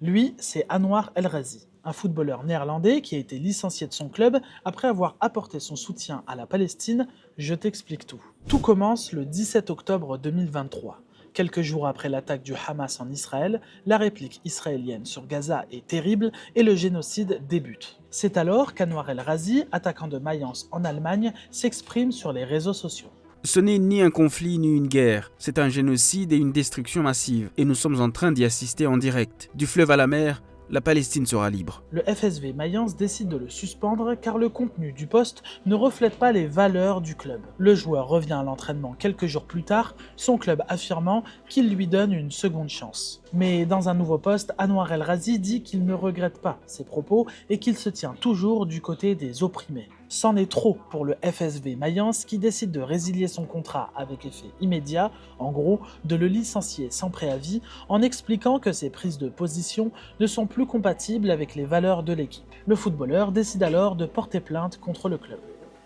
Lui, c'est Anwar El Ghazi, un footballeur néerlandais qui a été licencié de son club après avoir apporté son soutien à la Palestine. Je t'explique tout. Tout commence le 17 octobre 2023. Quelques jours après l'attaque du Hamas en Israël, la réplique israélienne sur Gaza est terrible et le génocide débute. C'est alors qu'Anwar El Ghazi, attaquant de Mayence en Allemagne, s'exprime sur les réseaux sociaux. Ce n'est ni un conflit ni une guerre, c'est un génocide et une destruction massive, et nous sommes en train d'y assister en direct. Du fleuve à la mer, la Palestine sera libre. Le FSV Mayence décide de le suspendre car le contenu du poste ne reflète pas les valeurs du club. Le joueur revient à l'entraînement quelques jours plus tard, son club affirmant qu'il lui donne une seconde chance. Mais dans un nouveau poste, Anwar El Ghazi dit qu'il ne regrette pas ses propos et qu'il se tient toujours du côté des opprimés. C'en est trop pour le FSV Mayence qui décide de résilier son contrat avec effet immédiat, en gros de le licencier sans préavis en expliquant que ses prises de position ne sont plus compatibles avec les valeurs de l'équipe. Le footballeur décide alors de porter plainte contre le club.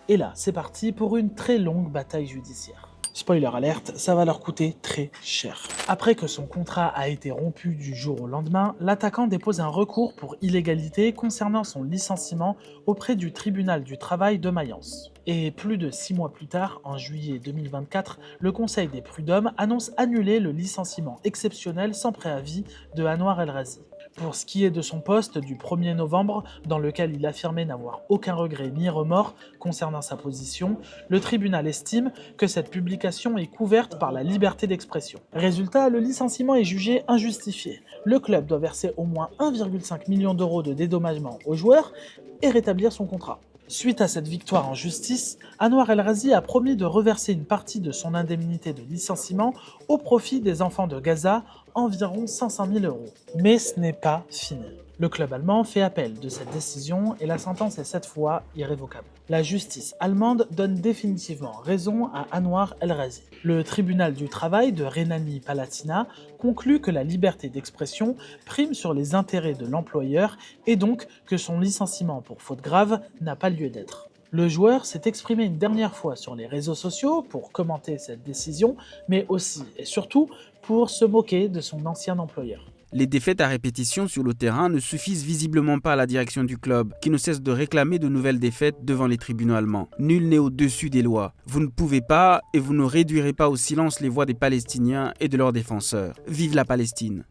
Et là, c'est parti pour une très longue bataille judiciaire. Spoiler alerte, ça va leur coûter très cher. Après que son contrat a été rompu du jour au lendemain, l'attaquant dépose un recours pour illégalité concernant son licenciement auprès du tribunal du travail de Mayence. Et plus de 6 mois plus tard, en juillet 2024, le Conseil des prud'hommes annonce annuler le licenciement exceptionnel sans préavis de Anwar El Ghazi. Pour ce qui est de son poste du 1er novembre, dans lequel il affirmait n'avoir aucun regret ni remords concernant sa position, le tribunal estime que cette publication est couverte par la liberté d'expression. Résultat, le licenciement est jugé injustifié. Le club doit verser au moins 1,5 million d'euros de dédommagement aux joueurs et rétablir son contrat. Suite à cette victoire en justice, Anwar El Ghazi a promis de reverser une partie de son indemnité de licenciement au profit des enfants de Gaza, environ 500 000 euros. Mais ce n'est pas fini. Le club allemand fait appel de cette décision et la sentence est cette fois irrévocable. La justice allemande donne définitivement raison à Anwar El Ghazi. Le tribunal du travail de Rhénanie-Palatinat conclut que la liberté d'expression prime sur les intérêts de l'employeur et donc que son licenciement pour faute grave n'a pas lieu d'être. Le joueur s'est exprimé une dernière fois sur les réseaux sociaux pour commenter cette décision, mais aussi et surtout pour se moquer de son ancien employeur. Les défaites à répétition sur le terrain ne suffisent visiblement pas à la direction du club, qui ne cesse de réclamer de nouvelles défaites devant les tribunaux allemands. Nul n'est au-dessus des lois. Vous ne pouvez pas et vous ne réduirez pas au silence les voix des Palestiniens et de leurs défenseurs. Vive la Palestine!